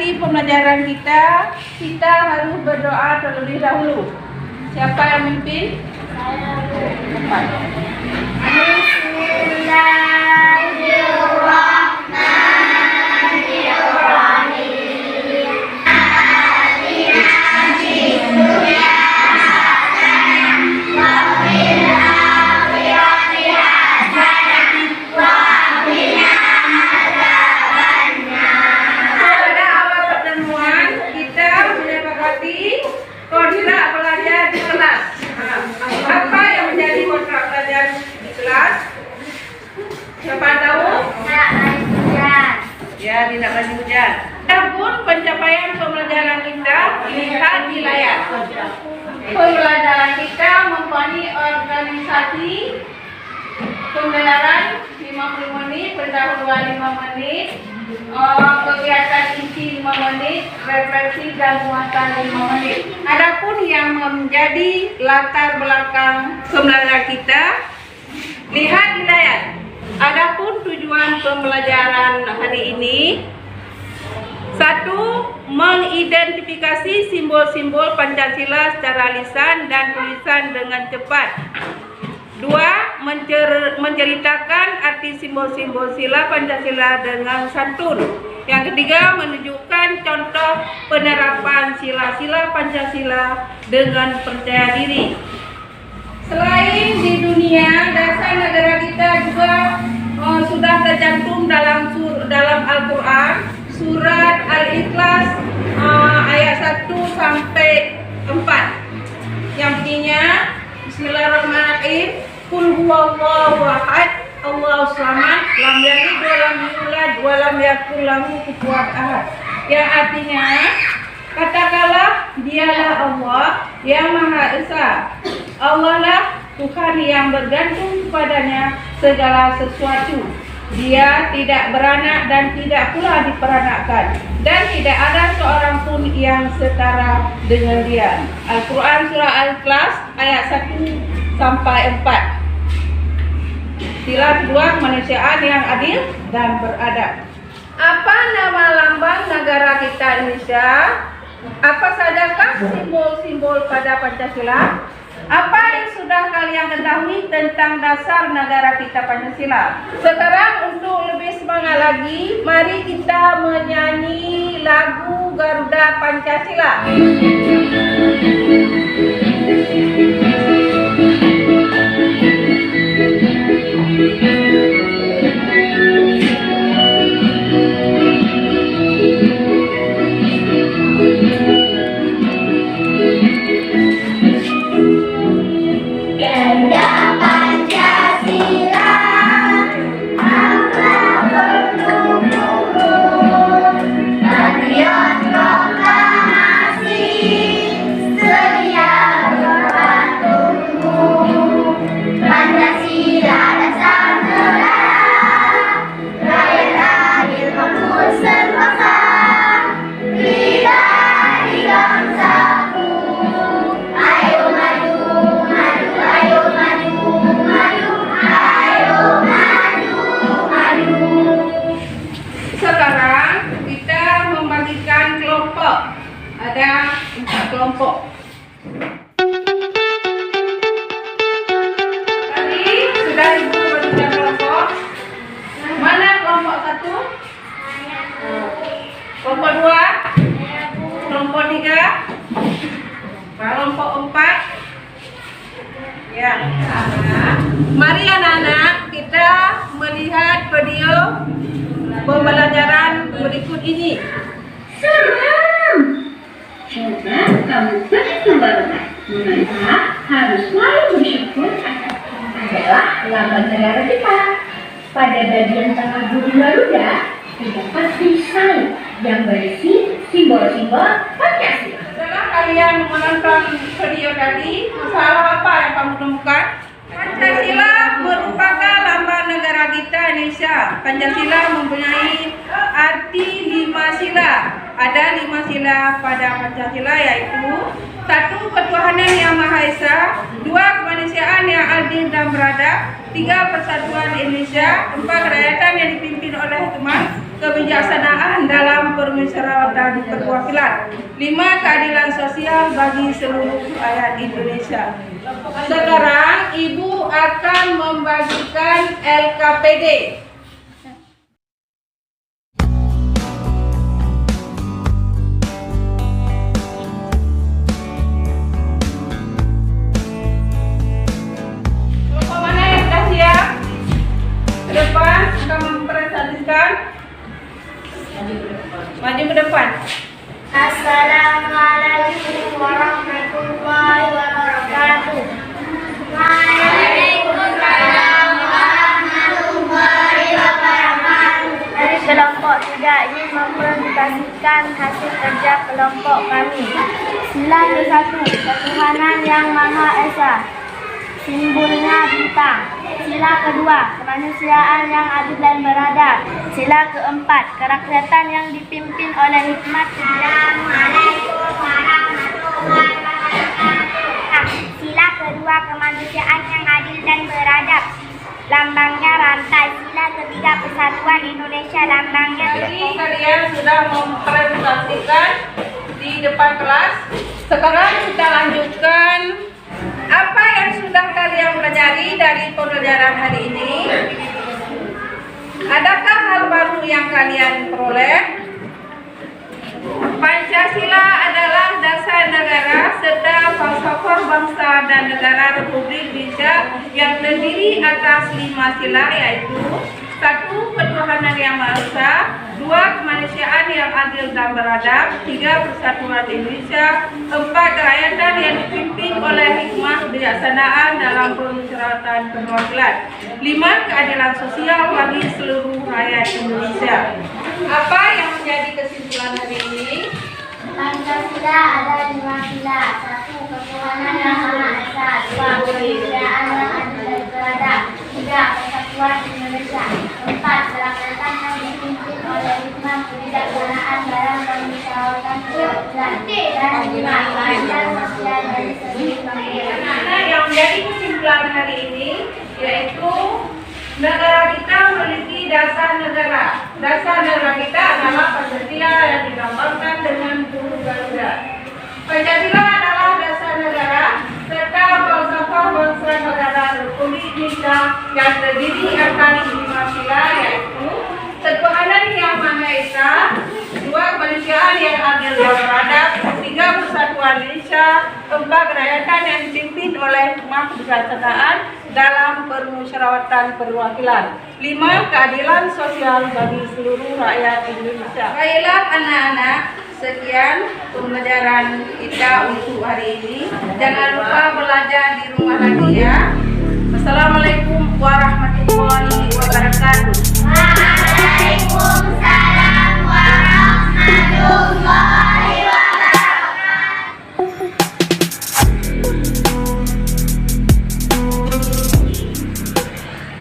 memulai pembelajaran kita, kita harus berdoa terlebih dahulu. Siapa yang memimpin? Kontrak belajar di kelas. Apa yang menjadi kontrak belajar di kelas? Siapa tahu? Ya, tidak lagi hujan. Adapun pencapaian pembelajaran kita lihat di layar. Pembelajaran kita mempunyai organisasi pembelajaran 50 menit, pendahuluan 5 menit, kegiatan inti 5 menit, refleksi dan muatan 5 menit. Adapun yang menjadi latar belakang pembelajaran kita, lihat di layar. Adapun tujuan pembelajaran hari ini, 1. Mengidentifikasi simbol-simbol Pancasila secara lisan dan tulisan dengan cepat. 2. Menceritakan arti simbol-simbol sila Pancasila dengan santun. Yang ketiga, menunjukkan contoh penerapan sila-sila Pancasila dengan percaya diri. Selain di dunia, dasar negara kita juga sudah tercantum dalam Al-Quran, surat Al-Ikhlas ayat 1 sampai 4. Yang bunyinya Bismillahirrahmanirrahim. Qul huwallahu ahad, Allahus samad, lam yalid wa lam yulad wa lam yakul lahu kufuwan ahad. Yang artinya, katakanlah dialah Allah yang Maha Esa. Allah lah Tuhan yang bergantung kepadanya segala sesuatu. Dia tidak beranak dan tidak pula diperanakkan, dan tidak ada seorang pun yang setara dengan dia. Al-Quran surah Al-Ikhlas ayat 1 sampai 4. Sila kedua, kemanusiaan yang adil dan beradab. Apa nama lambang negara kita Indonesia? Apa sajakah simbol-simbol pada Pancasila? Apa yang sudah kalian ketahui tentang dasar negara kita Pancasila? Sekarang untuk lebih semangat lagi, mari kita menyanyi lagu Garuda Pancasila. Ada 4 kelompok. Tadi sudah ibu bagikan kelompok. Mana kelompok 1? Kelompok 2? Kelompok 3? Kelompok 4? Ya. Mari anak-anak kita melihat video pembelajaran berikut ini. Coba kamu pertimbangkan, mengapa harus selalu bersyukur adalah lambang negara kita. Pada bagian tengah bumi Garuda terdapat desain yang berisi simbol-simbol Pancasila. Setelah kalian menonton video tadi, masalah apa yang kamu temukan? Pancasila merupakan lambang negara kita Indonesia. Pancasila mempunyai arti 5 sila. ada 5 sila pada Pancasila, yaitu 1. Ketuhanan Yang Maha Esa, 2. Kemanusiaan yang adil dan beradab, 3. Persatuan Indonesia, 4. Kerakyatan yang dipimpin oleh hikmah kebijaksanaan dalam permusyawaratan perwakilan, 5. Keadilan sosial bagi seluruh rakyat Indonesia. Sekarang Ibu akan membagikan LKPD. Kelompok mana yang sudah siap? Ke depan akan mempresentasikan. Maju ke depan. Assalamualaikum warahmatullahi wabarakatuh. Waalaikumsalam warahmatullahi wabarakatuh. Dari kelompok tidak ingin mempresentasikan hasil kerja kelompok kami. Sila ke-1, Ketuhanan Yang Maha Esa, simbolnya bintang. Sila kedua, kemanusiaan yang adil dan beradab. Sila keempat, kerakyatan yang dipimpin oleh hikmat. Assalamualaikum warahmatullahi wabarakatuh. Sila kedua, kemanusiaan yang adil dan beradab. Lambangnya rantai. Sila ketiga, persatuan Indonesia. Lambangnya Jadi kalian sudah mempresentasikan di depan kelas. Sekarang kita lanjutkan apa yang sudah kalian pelajari dari pembelajaran hari ini. Adakah hal baru yang kalian peroleh? Pancasila adalah dasar negara serta falsafah bangsa dan negara Republik Indonesia yang terdiri atas 5 sila, yaitu 1. Ketuhanan Yang Maha Esa, 2. Kemanusiaan yang adil dan beradab, 3. Persatuan Indonesia, 4. Kerakyatan yang dipimpin oleh hikmah kebijaksanaan dalam permusyawaratan perwakilan, 5. Keadilan sosial bagi seluruh rakyat Indonesia. Apa yang menjadi kesimpulan hari ini? Pancasila ada 5 sila. 1. Ketuhanan Yang Maha Esa, 2. Kemanusiaan yang adil dan beradab, 3. Persatuan Indonesia, 4. Kerakyatan yang dipimpin oleh hikmah kebijaksanaan dalam permusyawaratan perwakilan, dan 5. Keadilan sosial bagi seluruh rakyat. Nah, yang menjadi kesimpulan hari ini yaitu negara kita memiliki dasar negara. Dasar negara kita adalah Pancasila yang digambarkan dengan huruf Garuda. Pancasila adalah dasar negara serta falsafah bangsa negara Republik Indonesia yang terdiri atas 5 sila, yaitu Ketuhanan Yang Maha Esa, 2. Kemanusiaan yang adil dan beradab, 3. Persatuan Indonesia, 4. Kerakyatan yang dipimpin oleh hikmah kebijaksanaan dalam permusyawaratan perwakilan, 5. Keadilan sosial bagi seluruh rakyat Indonesia. Baiklah anak-anak, sekian pembelajaran kita untuk hari ini. Jangan lupa belajar di rumah lagi ya. Assalamualaikum warahmatullahi wabarakatuh.